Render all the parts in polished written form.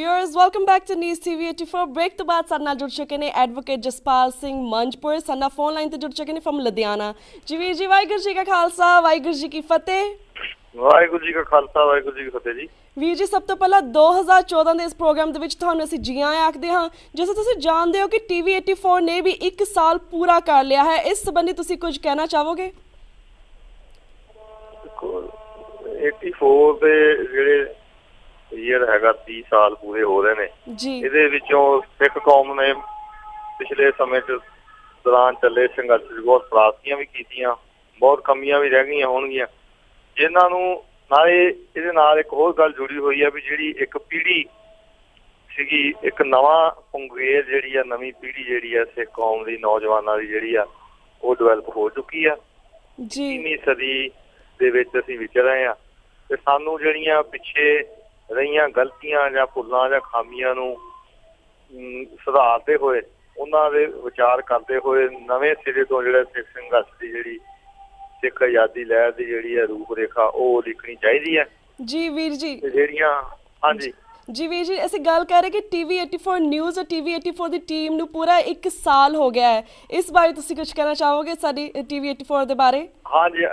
viewers, welcome back to News TV 84 break तो बाद साडे नाल जुड़ चुके ने एडवोकेट जसपाल सिंह मंजपुर साडा फोन लाइन ते जुड़ चुके ने फ्रॉम लुधियाना। जी वीर जी, वाहिगुरू जी का खालसा वाहिगुरू जी की फतेह। वाहिगुरू जी का खालसा वाहिगुरू जी की फतेह जी। ਵੀਰ ਜੀ, ਸਭ ਤੋਂ ਪਹਿਲਾਂ 2014 ਦੇ ਇਸ ਪ੍ਰੋਗਰਾਮ ਦੇ ਵਿੱਚ ਤੁਹਾਨੂੰ ਅਸੀਂ ਜੀ ਆਇਆਂ ਆਖਦੇ ਹਾਂ। ਜਿਵੇਂ ਤੁਸੀਂ ਜਾਣਦੇ ਹੋ ਕਿ TV 84 ਨੇ ਵੀ 1 ਸਾਲ ਪੂਰਾ ਕਰ ਲਿਆ ਹੈ, ਇਸ ਸੰਬੰਧੀ ਤੁਸੀਂ ਕੁਝ ਕਹਿਣਾ ਚਾਹੋਗੇ? 84 ਦੇ ਜਿਹੜੇ ਈਅਰ ਹੈਗਾ 30 ਸਾਲ ਪੂਰੇ ਹੋ ਰਹੇ ਨੇ ਜੀ। ਇਹਦੇ ਵਿੱਚੋਂ ਸਿੱਖ ਕੌਮ ਨੇ ਪਿਛਲੇ ਸਮੇਂ 'ਚ ਦੌਰਾਨ ਚੱਲੇ ਸੰਘਰਸ਼ 'ਚ ਬਹੁਤ ਪ੍ਰਾਪਤੀਆਂ ਵੀ ਕੀਤੀਆਂ, ਬਹੁਤ ਕਮੀਆਂ ਵੀ ਰਹਿ ਗਈਆਂ ਹੋਣਗੀਆਂ, ਜਿਨ੍ਹਾਂ ਨੂੰ ਨਾਲੇ ਇਹਦੇ ਨਾਲ ਇੱਕ ਹੋਰ ਗੱਲ ਜੁੜੀ ਹੋਈ ਹੈ ਵੀ ਜਿਹੜੀ ਇੱਕ ਪੀੜ੍ਹੀ ਸੀਗੀ, ਇੱਕ ਨਵਾਂ ਪੁੰਗੇਰ ਜਿਹੜੀ ਆ, ਨਵੀਂ ਪੀੜ੍ਹੀ ਜਿਹੜੀ ਆ ਸਿੱਖ ਕੌਮ ਦੀ, ਨੌਜਵਾਨਾਂ ਦੀ ਜਿਹੜੀ ਆ ਉਹ ਡਿਵੈਲਪ ਹੋ ਚੁੱਕੀ ਆ। 20ਵੀਂ ਸਦੀ ਦੇ ਵਿੱਚ ਅਸੀਂ ਵਿਚਰ ਰਹੇ ਹਾਂ ਤੇ ਸਾਨੂੰ ਜਿਹੜੀਆਂ ਪਿੱਛੇ ਰਹੀਆਂ ਗਲਤੀਆਂ ਜਾਂ ਭੁੱਲਾਂ ਜਾਂ ਖਾਮੀਆਂ ਨੂੰ ਸੁਧਾਰਦੇ ਹੋਏ, ਉਹਨਾਂ ਦੇ ਵਿਚਾਰ ਕਰਦੇ ਹੋਏ ਨਵੇਂ ਸਿਰੇ ਤੋਂ ਜਿਹੜਾ ਸਿੱਖ ਸੰਘਰਸ਼ ਦੀ ਜਿਹੜੀ ਸਿੱਖ ਆਜ਼ਾਦੀ ਲਹਿਰ ਦੀ ਜਿਹੜੀ ਹੈ ਰੂਪ ਰੇਖਾ ਉਹ ਲਿਖਣੀ ਚਾਹੀਦੀ ਹੈ। ਜੀ ਵੀਰ ਜੀ, ਜਿਹੜੀਆਂ ਹਾਂਜੀ ਜੀ ਵੀਰ ਜੀ, ਅਸੀਂ ਗੱਲ ਕਰ ਰਹੇ ਕਿ TV 84 ਨਿਊਜ਼ ਔਰ TV 84 ਦੀ ਟੀਮ ਨੂੰ ਪੂਰਾ 1 ਸਾਲ ਹੋ ਗਿਆ ਹੈ, ਇਸ ਬਾਰੇ ਤੁਸੀਂ ਕੁਝ ਕਹਿਣਾ ਚਾਹੋਗੇ ਸਾਡੀ TV 84 ਦੇ ਬਾਰੇ? ਹਾਂਜੀ,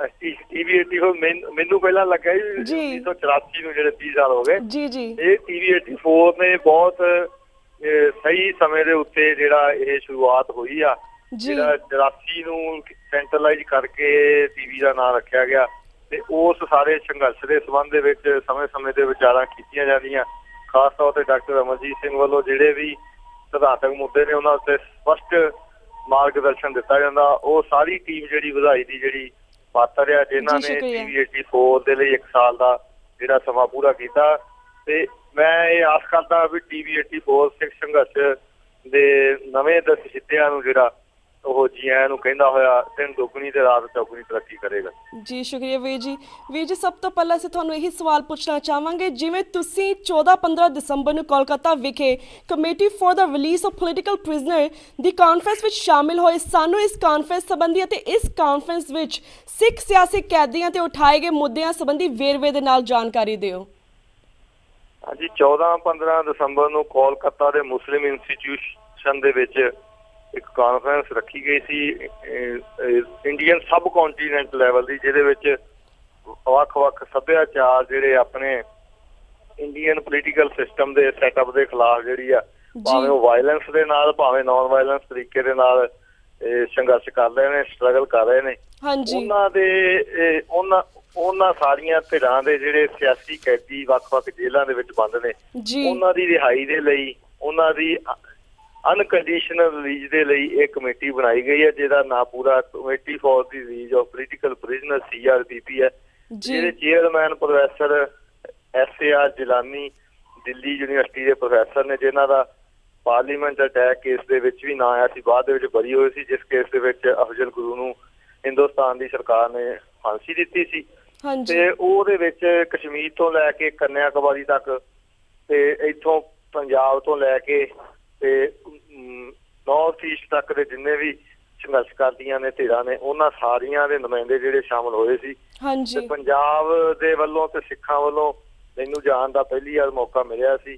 TV 84 ਮੈਨੂੰ ਪਹਿਲਾਂ ਲੱਗਾ ਜੀ 1984 ਨੂੰ ਜਿਹੜੇ 30 ਸਾਲ ਹੋ ਗਏ। ਜੀ ਜੀ, ਇਹ TV 84 ਨੇ ਬਹੁਤ ਸਹੀ ਸਮੇਂ ਦੇ ਉੱਤੇ ਜਿਹੜਾ ਇਹ ਸ਼ੁਰੂਆਤ ਹੋਈ ਆ। ਜਿਹੜਾ 84 ਨੂੰ ਸੈਂਟਰਲਾਈਜ਼ ਕਰਕੇ TV ਦਾ ਨਾਂ ਰੱਖਿਆ ਗਿਆ ਤੇ ਉਸ ਸਾਰੇ ਸੰਘਰਸ਼ ਦੇ ਸੰਬੰਧ ਦੇ ਵਿੱਚ ਸਮੇਂ ਦੇ ਵਿਚਾਰਾਂ ਕੀਤੀਆਂ ਜਾਂਦੀਆਂ। ਖਾਸ ਤੌਰ ਤੇ ਡਾਕਟਰ ਅਮਰਜੀਤ ਸਿੰਘ ਵੱਲੋਂ ਜਿਹੜੇ ਵੀ ਸਿਧਾਂਤਕ ਮੁੱਦੇ ਨੇ ਉਹਨਾਂ ਉੱਤੇ ਸਪਸ਼ਟ ਮਾਰਗਦਰਸ਼ਨ ਦਿੱਤਾ ਜਾਂਦਾ। ਉਹ ਸਾਰੀ ਟੀਮ ਜਿਹੜੀ ਵਧਾਈ ਦੀ ਜਿਹੜੀ ਪਾਤਰ ਆ, ਜਿਨ੍ਹਾਂ ਨੇ TV 84 ਦੇ ਲਈ 1 ਸਾਲ ਦਾ ਜਿਹੜਾ ਸਮਾਂ ਪੂਰਾ ਕੀਤਾ। ਤੇ ਮੈਂ ਇਹ ਆਸ ਕਰਦਾ ਵੀ TV 84 ਸਿੱਖ ਸੰਘਰਸ਼ ਦੇ ਨਵੇਂ ਦਸਿੱਤਿਆਂ ਨੂੰ ਜਿਹੜਾ ਉਹ ਜੀ ਆਇਆਂ ਨੂੰ ਕਹਿੰਦਾ ਹੋਇਆ ਦਿਨ ਦੁੱਗਣੀ ਤੇ ਰਾਤ ਚੌਗੁਣੀ ਤਰੱਕੀ ਕਰੇਗਾ। ਜੀ ਸ਼ੁਕਰੀਆ ਵੀਰ ਜੀ। ਵੀਰ ਜੀ, ਸਭ ਤੋਂ ਪਹਿਲਾਂ ਅਸੀਂ ਤੁਹਾਨੂੰ ਇਹੀ ਸਵਾਲ ਪੁੱਛਣਾ ਚਾਹਾਂਗੇ, ਜਿਵੇਂ ਤੁਸੀਂ 14-15 ਦਸੰਬਰ ਨੂੰ ਕੋਲਕਾਤਾ ਵਿਖੇ committee for the release of political prisoner the conference ਵਿੱਚ ਸ਼ਾਮਿਲ ਹੋਏ, ਸਾਨੂੰ ਇਸ ਕਾਨਫਰੰਸ ਸੰਬੰਧੀ ਅਤੇ ਇਸ ਕਾਨਫਰੰਸ ਵਿੱਚ ਸਿੱਖ ਸਿਆਸੀ ਕੈਦੀਆਂ ਤੇ ਉਠਾਏ ਗਏ ਮੁੱਦਿਆਂ ਸੰਬੰਧੀ ਵੇਰਵੇ ਦੇ ਨਾਲ ਜਾਣਕਾਰੀ ਦਿਓ। ਹਾਂਜੀ, 14-15 ਦਸੰਬਰ ਨੂੰ ਕੋਲਕਾਤਾ ਦੇ ਮੁਸਲਿਮ ਇੰਸਟੀਚਿਊਸ਼ਨ ਦੇ ਵਿੱਚ ਇੱਕ ਕਾਨਫਰੰਸ ਰੱਖੀ ਗਈ ਸੀ ਇੰਡੀਅਨ ਸਬ ਕੰਟੀਨੈਂਟ ਲੈਵਲ ਦੀ, ਜਿਹਦੇ ਵਿੱਚ ਵੱਖ-ਵੱਖ ਸੱਭਿਆਚਾਰ ਜਿਹੜੇ ਆਪਣੇ ਇੰਡੀਅਨ ਪੋਲੀਟੀਕਲ ਸਿਸਟਮ ਦੇ ਸੈਟਅਪ ਦੇ ਖਿਲਾਫ ਜਿਹੜੀ ਆ, ਭਾਵੇਂ ਉਹ ਵਾਇਲੈਂਸ ਦੇ ਨਾਲ ਭਾਵੇਂ ਨੌਨ ਵਾਇਲੈਂਸ ਤਰੀਕੇ ਦੇ ਨਾਲ ਸੰਘਰਸ਼ ਕਰ ਰਹੇ ਨੇ, ਸਟਰਗਲ ਕਰ ਰਹੇ ਨੇ, ਉਹਨਾਂ ਸਾਰੀਆਂ ਧਿਰਾਂ ਦੇ ਜਿਹੜੇ ਸਿਆਸੀ ਕੈਦੀ ਵੱਖ-ਵੱਖ ਜੇਲ੍ਹਾਂ ਦੇ ਵਿੱਚ ਬੰਦ ਨੇ, ਉਹਨਾਂ ਦੀ ਰਿਹਾਈ ਦੇ ਲਈ, ਉਹਨਾਂ ਦੀ ਅਨਕੰਡੀਸ਼ਨਲ ਰਿਲੀਜ਼ ਦੇ ਲਈ ਇਹ ਕਮੇਟੀ ਬਣਾਈ ਗਈ ਹੈ, ਜਿਹਦਾ ਨਾਂ ਪੂਰਾ committee for the release of political prisoner CRPP ਹੈ। ਜਿਹਦੇ chairman professor SAR Jilani Delhi university ਦੇ ਪ੍ਰੋਫੈਸਰ ਨੇ, ਜਿਨ੍ਹਾਂ ਦਾ ਪਾਰਲੀਮੈਂਟ ਅਟੈਕ ਕੇਸ ਦੇ ਵਿੱਚ ਵੀ ਨਾਂ ਆਇਆ ਸੀ, ਬਾਅਦ ਦੇ ਵਿੱਚ ਬਰੀ ਹੋਏ ਸੀ, ਜਿਸ ਕੇਸ ਦੇ ਵਿੱਚ ਅਫਜ਼ਲ ਗੁਰੂ ਨੂੰ ਹਿੰਦੁਸਤਾਨ ਦੀ ਸਰਕਾਰ ਨੇ ਫਾਂਸੀ ਦਿੱਤੀ ਸੀ। ਤੇ ਉਹਦੇ ਵਿੱਚ ਕਸ਼ਮੀਰ ਤੋਂ ਲੈ ਕੇ ਕੰਨਿਆ ਕੁਮਾਰੀ ਤੱਕ ਤੇ ਇੱਥੋਂ ਪੰਜਾਬ ਤੋਂ ਲੈ ਕੇ ਤੇ ਨਾਰਥ ਈਸਟ ਤੱਕ ਦੇ ਜਿੰਨੇ ਵੀ ਸੰਘਰਸ਼ ਕਰਦੀਆਂ ਨੇ ਧਿਰਾਂ ਨੇ, ਉਹਨਾਂ ਸਾਰੀਆਂ ਦੇ ਨੁਮਾਇੰਦੇ ਜਿਹੜੇ ਸ਼ਾਮਲ ਹੋਏ ਸੀ। ਤੇ ਪੰਜਾਬ ਦੇ ਵੱਲੋਂ ਤੇ ਸਿੱਖਾਂ ਵੱਲੋਂ ਮੈਨੂੰ ਜਾਣ ਦਾ ਪਹਿਲੀ ਵਾਰ ਮੌਕਾ ਮਿਲਿਆ ਸੀ।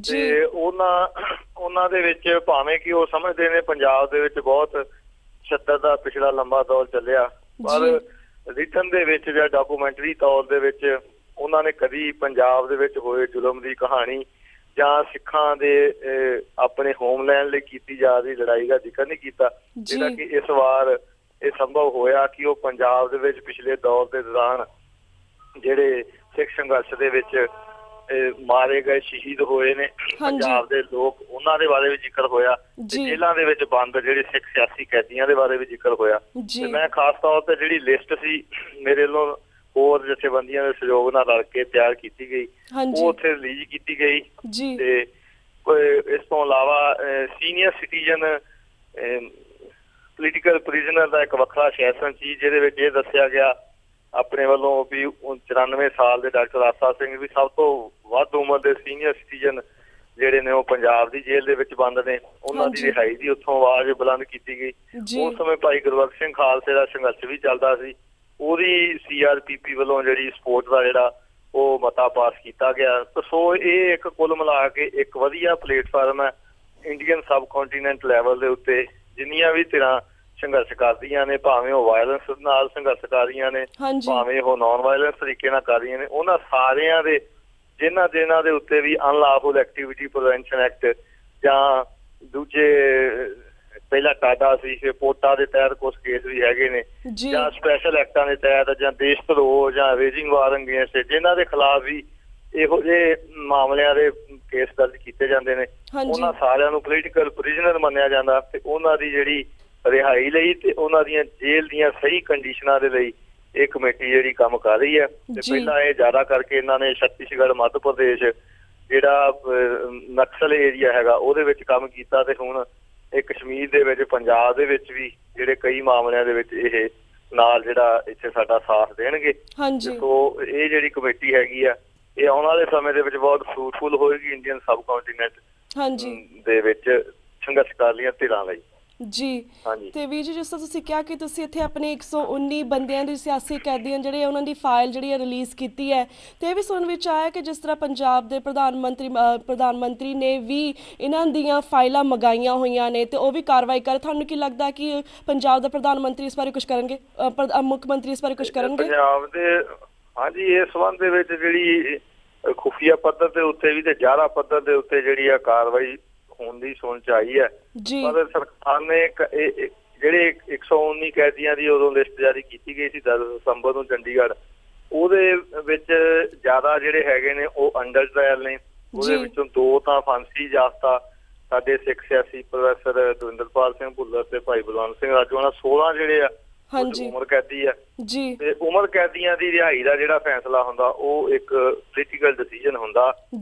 ਤੇ ਉਹਨਾਂ ਦੇ ਵਿੱਚ ਭਾਵੇਂ ਕਿ ਉਹ ਸਮਝਦੇ ਨੇ ਪੰਜਾਬ ਦੇ ਵਿੱਚ ਬਹੁਤ ਛੱਤਰ ਦਾ ਪਿਛਲਾ ਲੰਬਾ ਦੌਰ ਚੱਲਿਆ, ਪਰ ਰਿਟਨ ਦੇ ਵਿੱਚ ਜਾਂ ਡਾਕੂਮੈਂਟਰੀ ਤੌਰ ਦੇ ਵਿੱਚ ਉਹਨਾਂ ਨੇ ਕਦੀ ਪੰਜਾਬ ਦੇ ਵਿੱਚ ਹੋਏ ਜ਼ੁਲਮ ਦੀ ਕਹਾਣੀ ਜਾਂ ਸਿੱਖਾਂ ਦੇ ਆਪਣੇ ਹੋਮਲੈਂਡ ਲਈ ਕੀਤੀ ਜਾ ਰਹੀ ਲੜਾਈ ਦਾ ਜ਼ਿਕਰ ਨਹੀਂ ਕੀਤਾ, ਜਿਹੜਾ ਕਿ ਇਸ ਵਾਰ ਇਹ ਸੰਭਵ ਹੋਇਆ ਕਿ ਉਹ ਪੰਜਾਬ ਦੇ ਵਿੱਚ ਪਿਛਲੇ ਦੌਰ ਦੇ ਦੌਰਾਨ ਜਿਹੜੇ ਸਿੱਖ ਸੰਘਰਸ਼ ਦੇ ਵਿੱਚ ਮਾਰੇ ਗਏ ਸ਼ਹੀਦ ਹੋਏ ਨੇ ਪੰਜਾਬ ਦੇ ਲੋਕ, ਉਹਨਾਂ ਦੇ ਬਾਰੇ ਵੀ ਜ਼ਿਕਰ ਹੋਇਆ। ਜੇਲ੍ਹਾਂ ਦੇ ਵਿੱਚ ਬੰਦ ਜਿਹੜੇ ਸਿੱਖ ਸਿਆਸੀ ਕੈਦੀਆਂ ਦੇ ਬਾਰੇ ਵੀ ਜ਼ਿਕਰ ਹੋਇਆ। ਤੇ ਮੈਂ ਖਾਸ ਤੌਰ ਤੇ ਜਿਹੜੀ ਲਿਸਟ ਸੀ ਮੇਰੇ ਵੱਲੋਂ ਹੋਰ ਜਥੇਬੰਦੀਆਂ ਦੇ ਸਹਿਯੋਗ ਨਾਲ ਰਲ ਕੇ ਤਿਆਰ ਕੀਤੀ ਗਈ, ਉਹ ਉੱਥੇ ਰਿਲੀਜ਼ ਕੀਤੀ ਗਈ। ਤੇ ਇਸ ਤੋਂ ਇਲਾਵਾ ਸੀਨੀਅਰ ਸਿਟੀਜ਼ਨ ਪੋਲੀਟੀਕਲ ਪ੍ਰਿਜ਼ਨਰ ਦਾ ਇੱਕ ਵੱਖਰਾ ਸੈਸ਼ਨ ਸੀ, ਜਿਹਦੇ ਵਿੱਚ ਇਹ ਦੱਸਿਆ ਗਿਆ ਆਪਣੇ ਵੱਲੋਂ ਵੀ 94 ਸਾਲ ਦੇ ਡਾਕਟਰ ਆਸਾ ਸਿੰਘ ਵੀ ਸਭ ਤੋਂ ਵੱਧ ਉਮਰ ਦੇ ਸੀਨੀਅਰ ਸਿਟੀਜ਼ਨ ਜਿਹੜੇ ਨੇ ਉਹ ਪੰਜਾਬ ਦੀ ਜੇਲ੍ਹ ਦੇ ਵਿੱਚ ਬੰਦ ਨੇ, ਉਹਨਾਂ ਦੀ ਰਿਹਾਈ ਦੀ ਉੱਥੋਂ ਆਵਾਜ਼ ਬੁਲੰਦ ਕੀਤੀ ਗਈ। ਉਸ ਸਮੇਂ ਭਾਈ ਗੁਰਬਖਸ਼ ਸਿੰਘ ਖਾਲਸੇ ਦਾ ਸੰਘਰਸ਼ ਵੀ ਚੱਲਦਾ ਸੀ, ਉਹਦੀ CRPP ਵੱਲੋਂ ਜਿਹੜੀ ਸਪੋਰਟ ਦਾ ਜਿਹੜਾ ਉਹ ਮਤਾ ਪਾਸ ਕੀਤਾ ਗਿਆ। ਸੋ ਇਹ ਇੱਕ ਕੁੱਲ ਮਿਲਾ ਕੇ ਇੱਕ ਵਧੀਆ ਪਲੇਟਫਾਰਮ ਹੈ ਇੰਡੀਅਨ ਸਬ ਕੰਟੀਨੈਂਟ ਲੈਵਲ ਦੇ ਉੱਤੇ। ਜਿੰਨੀਆਂ ਵੀ ਧਿਰਾਂ ਸੰਘਰਸ਼ ਕਰਦੀਆਂ ਨੇ, ਭਾਵੇਂ ਉਹ ਵਾਇਲੈਂਸ ਨਾਲ ਸੰਘਰਸ਼ ਕਰ ਰਹੀਆਂ ਨੇ, ਭਾਵੇਂ ਉਹ ਨਾਨ ਵਾਇਲੈਂਸ ਤਰੀਕੇ ਨਾਲ ਕਰ ਰਹੀਆਂ ਨੇ, ਉਹਨਾਂ ਸਾਰਿਆਂ ਦੇ ਜਿਨ੍ਹਾਂ ਦੇ ਉੱਤੇ ਵੀ ਅਨਲਾਫੁਲ ਐਕਟੀਵਿਟੀ ਪ੍ਰੀਵੈਂਸ਼ਨ ਐਕਟ ਜਾਂ ਦੂਜੇ ਪਹਿਲਾਂ ਟਾਡਾ ਸੀ, ਫਿਰ ਪੋਟਾ ਦੇ ਤਹਿਤ ਕੁਝ ਕੇਸ ਵੀ ਹੈਗੇ ਨੇ, ਜਾਂ ਸਪੈਸ਼ਲ ਐਕਟਾਂ ਦੇ ਤਹਿਤ, ਜਾਂ ਦੇਸ਼ ਧਰੋਹ ਜਾਂ ਵੇਜਿੰਗ ਵਾਰ ਅਗੇਂਸਟ, ਜਿਨ੍ਹਾਂ ਦੇ ਖਿਲਾਫ ਵੀ ਇਹੋ ਜਿਹੇ ਮਾਮਲਿਆਂ ਦੇ ਕੇਸ ਦਰਜ ਕੀਤੇ ਜਾਂਦੇ ਨੇ, ਉਹਨਾਂ ਸਾਰਿਆਂ ਨੂੰ ਪੋਲੀਟੀਕਲ ਪ੍ਰਿਜ਼ਨਰ ਮੰਨਿਆ ਜਾਂਦਾ ਤੇ ਉਹਨਾਂ ਦੀ ਜਿਹੜੀ ਰਿਹਾਈ ਲਈ ਤੇ ਉਹਨਾਂ ਦੀਆਂ ਜੇਲ੍ਹ ਦੀਆਂ ਸਹੀ ਕੰਡੀਸ਼ਨਾਂ ਦੇ ਲਈ ਇਹ ਕਮੇਟੀ ਜਿਹੜੀ ਕੰਮ ਕਰ ਰਹੀ ਹੈ। ਤੇ ਪਹਿਲਾਂ ਇਹ ਜ਼ਿਆਦਾ ਕਰਕੇ ਇਹਨਾਂ ਨੇ ਛੱਤੀਸਗੜ੍ਹ, ਮੱਧ ਪ੍ਰਦੇਸ਼ ਜਿਹੜਾ ਨਕਸਲ ਏਰੀਆ ਹੈਗਾ ਉਹਦੇ ਵਿੱਚ ਕੰਮ ਕੀਤਾ, ਤੇ ਹੁਣ ਇਹ ਕਸ਼ਮੀਰ ਦੇ ਵਿੱਚ, ਪੰਜਾਬ ਦੇ ਵਿੱਚ ਵੀ ਜਿਹੜੇ ਕਈ ਮਾਮਲਿਆਂ ਦੇ ਵਿੱਚ ਇਹ ਨਾਲ ਜਿਹੜਾ ਇੱਥੇ ਸਾਡਾ ਸਾਥ ਦੇਣਗੇ। ਸੋ ਇਹ ਜਿਹੜੀ ਕਮੇਟੀ ਹੈਗੀ ਆ ਇਹ ਆਉਣ ਵਾਲੇ ਸਮੇਂ ਦੇ ਵਿੱਚ ਬਹੁਤ ਫਰੂਟਫੁਲ ਹੋਏਗੀ ਇੰਡੀਅਨ ਸਬ ਕੰਟੀਨੈਂਟ ਦੇ ਵਿੱਚ ਸੰਘਰਸ਼ ਕਰ ਰਹੀਆਂ ਧਿਰਾਂ ਲਈ। ਜੀ ਤੇ ਵੀਰ ਜੀ, ਜਿਸ ਤਰ੍ਹਾਂ ਤੁਸੀਂ ਕਿਹਾ ਕਿ ਤੁਸੀਂ ਇੱਥੇ ਆਪਣੇ 119 ਬੰਦਿਆਂ ਦੀ ਸਿਆਸੀ ਕੈਦੀਆਂ ਜਿਹੜੇ ਉਹਨਾਂ ਦੀ ਫਾਈਲ ਜਿਹੜੀ ਹੈ ਰਿਲੀਜ਼ ਕੀਤੀ ਹੈ, ਤੇ ਇਹ ਵੀ ਸੁਣਨ ਵਿੱਚ ਆਇਆ ਕਿ ਜਿਸ ਤਰ੍ਹਾਂ ਪੰਜਾਬ ਦੇ ਪ੍ਰਧਾਨ ਮੰਤਰੀ ਨੇ ਵੀ ਇਹਨਾਂ ਦੀਆਂ ਫਾਈਲਾਂ ਮੰਗਾਈਆਂ ਹੋਈਆਂ ਨੇ ਤੇ ਉਹ ਵੀ ਕਾਰਵਾਈ ਕਰ। ਤੁਹਾਨੂੰ ਕੀ ਲੱਗਦਾ ਕਿ ਪੰਜਾਬ ਦਾ ਪ੍ਰਧਾਨ ਮੰਤਰੀ ਇਸ ਬਾਰੇ ਕੁਝ ਕਰਨਗੇ, ਮੁੱਖ ਮੰਤਰੀ ਇਸ ਬਾਰੇ ਕੁਝ ਕਰਨਗੇ ਪੰਜਾਬ ਦੇ? ਹਾਂਜੀ, ਇਸ ਸੰਬੰਧ ਦੇ ਵਿੱਚ ਜਿਹੜੀ ਖੁਫੀਆ ਪੱਧਰ ਦੇ ਉੱਤੇ ਵੀ ਤੇ ਜ਼ਿਆਦਾ ਪੱਧਰ ਦੇ ਉੱਤੇ ਜਿਹੜੀ ਆ ਕਾਰਵਾਈ ਹੋਣ ਦੀ ਸੁਣ ਚ ਆਈ ਹੈ। ਪਰ ਸਰਕਾਰ ਨੇ ਜਿਹੜੇ 119 ਕੈਦੀਆਂ ਦੀ ਉਦੋਂ ਲਿਸਟ ਜਾਰੀ ਕੀਤੀ ਗਈ ਸੀ 10 ਦਸੰਬਰ ਨੂੰ ਚੰਡੀਗੜ੍ਹ, ਉਹਦੇ ਵਿੱਚ ਜ਼ਿਆਦਾ ਜਿਹੜੇ ਹੈਗੇ ਨੇ ਉਹ ਅੰਡਰ ਟ੍ਰਾਇਲ ਨੇ। ਉਹਦੇ ਵਿੱਚੋਂ 2 ਤਾਂ ਫਾਂਸੀ ਯਾਫਤਾ ਸਾਡੇ ਸਿੱਖ ਸਿਆਸੀ ਪ੍ਰੋਫੈਸਰ ਦਵਿੰਦਰਪਾਲ ਸਿੰਘ ਭੁੱਲਰ ਤੇ ਭਾਈ ਬਲਵੰਤ ਸਿੰਘ ਰਾਜੋਆਣਾ, 16 ਜਿਹੜੇ ਆ ਉਮਰ ਕੈਦੀ ਆ। ਤੇ ਉਮਰ ਕੈਦੀਆਂ ਦੀ ਰਿਹਾਈ ਦਾ ਜਿਹੜਾ ਫੈਸਲਾ ਹੁੰਦਾ ਉਹ ਇੱਕ ਪੋਲੀਟੀਕਲ ਡਿਸੀਜਨ ਹੁੰਦਾ,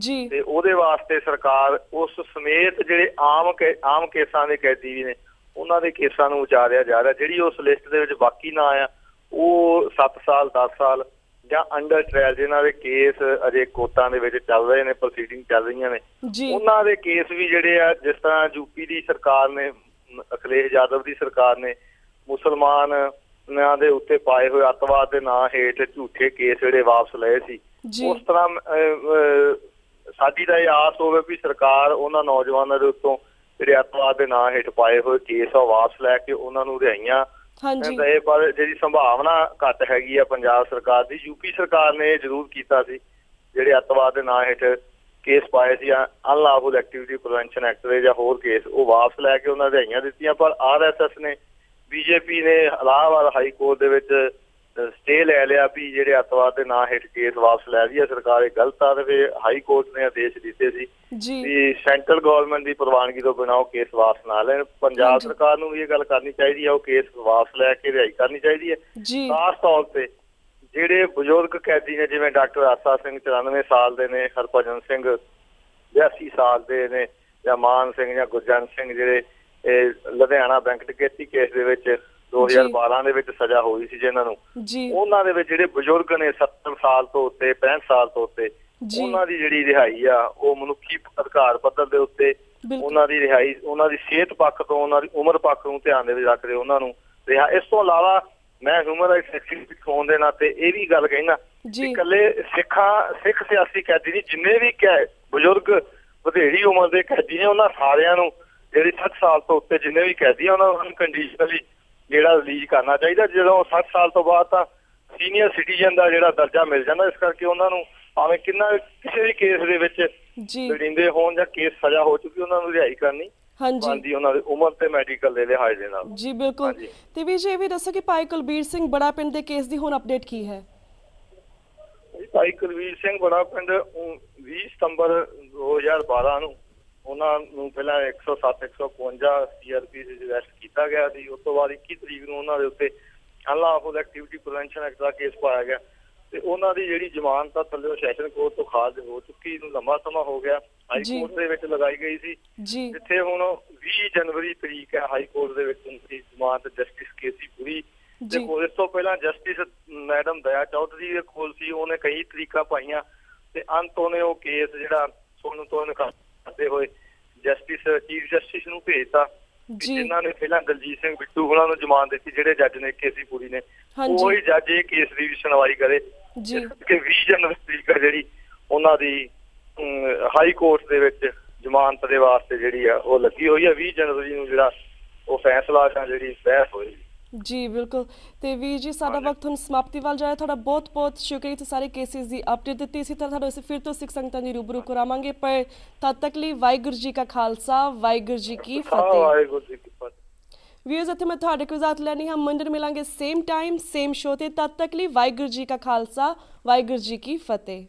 ਤੇ ਉਹਦੇ ਵਾਸਤੇ ਸਰਕਾਰ ਉਸ ਸਮੇਤ ਜਿਹੜੇ ਆਮ ਕੇਸਾਂ ਦੇ ਕੈਦੀ ਵੀ ਨੇ ਉਹਨਾਂ ਦੇ ਕੇਸਾਂ ਨੂੰ ਵਿਚਾਰਿਆ ਜਾ ਰਿਹਾ। ਜਿਹੜੀ ਉਸ ਲਿਸਟ ਦੇ ਵਿੱਚ ਬਾਕੀ ਨਾ ਆਇਆ ਉਹ 7 ਸਾਲ 10 ਸਾਲ ਜਾਂ ਅੰਡਰ ਟ੍ਰਾਇਲ ਜਿਨ੍ਹਾਂ ਦੇ ਕੇਸ ਅਜੇ ਕੋਰਟਾਂ ਦੇ ਵਿੱਚ ਚੱਲ ਰਹੇ ਨੇ, ਪ੍ਰੋਸੀਡਿੰਗ ਚੱਲ ਰਹੀਆਂ ਨੇ, ਉਹਨਾਂ ਦੇ ਕੇਸ ਵੀ ਜਿਹੜੇ ਆ, ਜਿਸ ਤਰ੍ਹਾਂ ਯੂਪੀ ਦੀ ਸਰਕਾਰ ਨੇ, ਅਖਿਲੇਸ਼ ਯਾਦਵ ਦੀ ਸਰਕਾਰ ਨੇ ਮੁਸਲਮਾਨਾਂ ਦੇ ਉੱਤੇ ਪਾਏ ਹੋਏ ਅੱਤਵਾਦ ਦੇ ਨਾਂ ਹੇਠ ਝੂਠੇ ਕੇਸ ਜਿਹੜੇ ਵਾਪਸ ਲਏ ਸੀ, ਉਸ ਤਰ੍ਹਾਂ ਸਾਡੀ ਤਾਂ ਇਹ ਆਸ ਹੋਵੇ ਵੀ ਸਰਕਾਰ ਉਹਨਾਂ ਨੌਜਵਾਨਾਂ ਦੇ ਉੱਤੋਂ ਜਿਹੜੇ ਅੱਤਵਾਦ ਦੇ ਨਾਂ ਹੇਠ ਪਾਏ ਹੋਏ ਕੇਸ ਆ ਵਾਪਸ ਲੈ ਕੇ ਉਹਨਾਂ ਨੂੰ ਰਿਹਾਈਆਂ ਦੇ। ਪਰ ਜਿਹੜੀ ਸੰਭਾਵਨਾ ਘੱਟ ਹੈਗੀ ਆ ਪੰਜਾਬ ਸਰਕਾਰ ਦੀ। ਯੂਪੀ ਸਰਕਾਰ ਨੇ ਇਹ ਜ਼ਰੂਰ ਕੀਤਾ ਸੀ, ਜਿਹੜੇ ਅੱਤਵਾਦ ਦੇ ਨਾਂ ਹੇਠ ਕੇਸ ਪਾਏ ਸੀ ਅਨਲਾਫੁਲ ਐਕਟੀਵਿਟੀ ਪ੍ਰੀਵੈਂਸ਼ਨ ਐਕਟ ਦੇ ਜਾਂ ਹੋਰ ਕੇਸ, ਉਹ ਵਾਪਸ ਲੈ ਕੇ ਉਹਨਾਂ ਰਿਹਾਈਆਂ ਦਿੱਤੀਆਂ। ਪਰ RSS ਨੇ, BJP ਨੇ ਇਲਾਹਾਬਾਦ ਹਾਈ ਕੋਰਟ ਦੇ ਵਿੱਚ ਸਟੇ ਲੈ ਲਿਆ ਵੀ ਜਿਹੜੇ ਅੱਤਵਾਦ ਦੇ ਨਾਂ ਹੇਠ ਕੇਸ ਵਾਪਸ ਲੈ ਰਹੀ ਹੈ ਸਰਕਾਰ, ਇਹ ਗਲਤ ਆ। ਤੇ ਫਿਰ ਹਾਈ ਕੋਰਟ ਨੇ ਆਦੇਸ਼ ਦਿੱਤੇ ਸੀ ਵੀ ਸੈਂਟਰਲ ਗਵਰਨਮੈਂਟ ਦੀ ਪ੍ਰਵਾਨਗੀ ਤੋਂ ਬਿਨਾਂ ਉਹ ਕੇਸ ਵਾਪਸ ਨਾ ਲੈਣ। ਪੰਜਾਬ ਸਰਕਾਰ ਨੂੰ ਵੀ ਇਹ ਗੱਲ ਕਰਨੀ ਚਾਹੀਦੀ ਹੈ, ਉਹ ਕੇਸ ਵਾਪਸ ਲੈ ਕੇ ਰਿਹਾਈ ਕਰਨੀ ਚਾਹੀਦੀ ਹੈ। ਖਾਸ ਤੌਰ ਤੇ ਜਿਹੜੇ ਬਜ਼ੁਰਗ ਕੈਦੀ ਨੇ, ਜਿਵੇਂ ਡਾਕਟਰ ਆਸਾ ਸਿੰਘ 94 ਸਾਲ ਦੇ ਨੇ, ਹਰਭਜਨ ਸਿੰਘ 82 ਸਾਲ ਦੇ ਨੇ, ਜਾਂ ਮਾਨ ਸਿੰਘ ਜਾਂ ਗੁਰਜੰਟ ਸਿੰਘ ਜਿਹੜੇ ਲੁਧਿਆਣਾ ਬੈਂਕ ਡਕੈਤੀ ਕੇਸ ਦੇ ਵਿੱਚ 2012 ਦੇ ਵਿੱਚ ਸਜ਼ਾ ਹੋਈ ਸੀ ਜਿਨ੍ਹਾਂ ਨੂੰ, ਉਹਨਾਂ ਦੇ ਵਿੱਚ ਜਿਹੜੇ ਬਜ਼ੁਰਗ ਨੇ 70 ਸਾਲ ਤੋਂ ਉੱਤੇ, 65 ਸਾਲ ਤੋਂ ਉੱਤੇ, ਉਹਨਾਂ ਦੀ ਜਿਹੜੀ ਰਿਹਾਈ ਆ ਉਹ ਮਨੁੱਖੀ ਅਧਿਕਾਰ ਪੱਧਰ ਦੇ ਉੱਤੇ ਉਹਨਾਂ ਦੀ ਰਿਹਾਈ, ਉਹਨਾਂ ਦੀ ਸਿਹਤ ਪੱਖ ਤੋਂ, ਉਹਨਾਂ ਦੀ ਉਮਰ ਪੱਖ ਨੂੰ ਧਿਆਨ ਦੇ ਵਿੱਚ ਰੱਖਦੇ ਉਹਨਾਂ ਨੂੰ ਰਿਹਾ। ਇਸ ਤੋਂ ਇਲਾਵਾ ਮੈਂ ਹਿਊਮਨ ਰਾਈਟਸ ਐਕਟਿਵਿਸਟ ਹੋਣ ਦੇ ਨਾਤੇ ਇਹ ਵੀ ਗੱਲ ਕਹਿਣਾ ਕਿ ਇਕੱਲੇ ਸਿੱਖ ਸਿਆਸੀ ਕੈਦੀ ਨਹੀਂ, ਜਿੰਨੇ ਵੀ ਬਜ਼ੁਰਗ ਵਧੇਰੀ ਉਮਰ ਦੇ ਕੈਦੀ ਨੇ, ਉਹਨਾਂ ਸਾਰਿਆਂ ਨੂੰ ਜਿਹੜੇ 60 ਸਾਲ ਤੋਂ ਉੱਤੇ ਜਿੰਨੇ ਵੀ ਕੈਦੀ ਆ ਉਹਨਾਂ ਨੂੰ ਕੰਡੀਸ਼ਨਲੀ ਜਿਹੜਾ ਰਿਲੀਜ਼ ਕਰਨਾ ਚਾਹੀਦਾ। ਜਦੋਂ 60 ਸਾਲ ਤੋਂ ਬਾਅਦ ਤਾਂ ਸੀਨੀਅਰ ਸਿਟੀਜ਼ਨ ਦਾ ਜਿਹੜਾ ਦਰਜਾ ਮਿਲ ਜਾਂਦਾ, ਇਸ ਕਰਕੇ ਉਹਨਾਂ ਨੂੰ ਭਾਵੇਂ ਕਿਸੇ ਵੀ ਕੇਸ ਦੇ ਵਿੱਚ ਲੜਿੰਦੇ ਹੋਣ ਜਾਂ ਕੇਸ ਸਜ਼ਾ ਹੋ ਚੁੱਕੀ, ਉਹਨਾਂ ਨੂੰ ਰਿਹਾਈ ਕਰਨੀ ਬਣਦੀ ਉਹਨਾਂ ਦੀ ਉਮਰ ਤੇ ਮੈਡੀਕਲ ਦੇ ਲਿਹਾਜ਼ ਦੇ ਨਾਲ। ਜੀ ਬਿਲਕੁਲ। ਤੇ ਵੀ ਇਹ ਵੀ ਦੱਸੋ ਕਿ ਭਾਈ ਕੁਲਬੀਰ ਸਿੰਘ ਬੜਾ ਪਿੰਡ ਦੇ ਕੇਸ ਦੀ ਹੁਣ ਅਪਡੇਟ ਕੀ ਹੈ? ਭਾਈ ਕੁਲਬੀਰ ਸਿੰਘ ਬੜਾ ਪਿੰਡ 20 ਸਤੰਬਰ 2012 ਨੂੰ ਉਹਨਾਂ ਨੂੰ ਪਹਿਲਾਂ 107 152 CRP ਅਰੈਸਟ ਕੀਤਾ ਗਿਆ ਸੀ। ਉਸ ਤੋਂ ਬਾਅਦ 21 ਤਰੀਕ ਨੂੰ ਉਹਨਾਂ ਦੇ ਉੱਤੇ ਅਨਲਾਫੁਲ ਐਕਟੀਵਿਟੀ ਪ੍ਰੀਵੈਂਸ਼ਨ ਐਕਟ ਦਾ ਕੇਸ ਪਾਇਆ ਗਿਆ, ਤੇ ਉਹਨਾਂ ਦੀ ਜਿਹੜੀ ਜ਼ਮਾਨਤ ਆ ਥੱਲੇ ਸੈਸ਼ਨ ਕੋਰਟ ਤੋਂ ਖਾਰਜ ਹੋ ਚੁੱਕੀ ਨੂੰ ਲੰਬਾ ਸਮਾਂ ਹੋ ਗਿਆ। ਹਾਈ ਕੋਰਟ ਦੇ ਵਿੱਚ ਲਗਾਈ ਗਈ ਸੀ, ਜਿੱਥੇ ਹੁਣ 20 ਜਨਵਰੀ ਤਰੀਕ ਹੈ ਹਾਈ ਕੋਰਟ ਦੇ ਵਿੱਚ ਉਨ੍ਹਾਂ ਦੀ ਜ਼ਮਾਨਤ ਜਸਟਿਸ KC ਪੁਰੀ ਦੇ ਕੋਲ। ਇਸ ਤੋਂ ਪਹਿਲਾਂ ਜਸਟਿਸ ਮੈਡਮ ਦਇਆ ਚੌਧਰੀ ਦੇ ਕੋਲ ਸੀ, ਉਹਨੇ ਕਈ ਤਰੀਕਾਂ ਪਾਈਆਂ ਤੇ ਅੰਤ ਉਹਨੇ ਉਹ ਕੇਸ ਜਿਹੜਾ ਸੁਣਨ ਤੋਂ ਇਨਕਾਰ ਕਰਦੇ ਹੋਏ ਚੀਫ ਜਸਟਿਸ ਨੂੰ ਭੇਜਤਾ। ਜੀ ਜਿਨ੍ਹਾਂ ਨੇ ਪਹਿਲਾਂ ਦਲਜੀਤ ਸਿੰਘ ਬਿੱਟੂ ਉਹਨਾਂ ਨੂੰ ਜ਼ਮਾਨਤ ਦਿੱਤੀ, ਜਿਹੜੇ ਜੱਜ ਨੇ ਕੇਸੀ ਪੂਰੀ ਨੇ, ਉਹੀ ਜੱਜ ਇਹ ਕੇਸ ਦੀ ਸੁਣਵਾਈ ਕਰੇ ਜੀ ਕਿ 20 ਜਨਵਰੀ ਤਰੀਕ ਜਿਹੜੀ ਉਹਨਾਂ ਦੀ ਹਾਈ ਕੋਰਟ ਦੇ ਵਿੱਚ ਜ਼ਮਾਨਤ ਦੇ ਵਾਸਤੇ ਜਿਹੜੀ ਆ ਉਹ ਲੱਗੀ ਹੋਈ ਆ। 20 ਜਨਵਰੀ ਨੂੰ ਜਿਹੜਾ ਉਹ ਫੈਸਲਾ ਜਾਂ ਜਿਹੜੀ ਬਹਿਸ ਹੋਏਗੀ। ਜੀ ਬਿਲਕੁਲ। ਤੇ ਵੀਰ ਜੀ ਸਾਡਾ ਵਕਤ ਹੁਣ ਸਮਾਪਤੀ ਵੱਲ ਜਾਏ। ਤੁਹਾਡਾ ਬਹੁਤ ਬਹੁਤ ਸ਼ੁਕਰੀਆ ਤੁਸੀਂ ਸਾਰੇ ਕੇਸਿਸ ਦੀ ਅਪਡੇਟ ਦਿੱਤੀ। ਇਸੇ ਤਰ੍ਹਾਂ ਅਸੀਂ ਫਿਰ ਤੋਂ ਸਿੱਖ ਸੰਗਤਾਂ ਦੀ ਰੂਬਰੂ ਕਰਾਵਾਂਗੇ, ਪਰ ਤਦ ਤੱਕ ਲਈ ਵਾਹਿਗੁਰੂ ਜੀ ਕਾ ਖਾਲਸਾ, ਵਾਹਿਗੁਰੂ ਜੀ ਕੀ ਫਤਿਹ। ਵਾਹਿਗੁਰੂ ਜੀ ਕੀ ਫਤਿਹ। ਵੀਰਜ਼ ਇੱਥੇ ਮੈਂ ਤੁਹਾਡੇ ਕੋਲ ਇਜਾਜ਼ਤ ਲੈਣੀ ਹਾਂ। ਮੰਡਰ ਮਿਲਾਂਗੇ ਸੇਮ ਟਾਈਮ ਸੇਮ ਸ਼ੋ ਤੇ। ਤਦ ਤੱਕ ਲਈ ਵਾਹਿਗੁਰੂ ਜੀ ਕਾ ਖਾਲਸਾ, ਵਾਹਿਗੁਰੂ ਜੀ ਕੀ ਫਤਿਹ।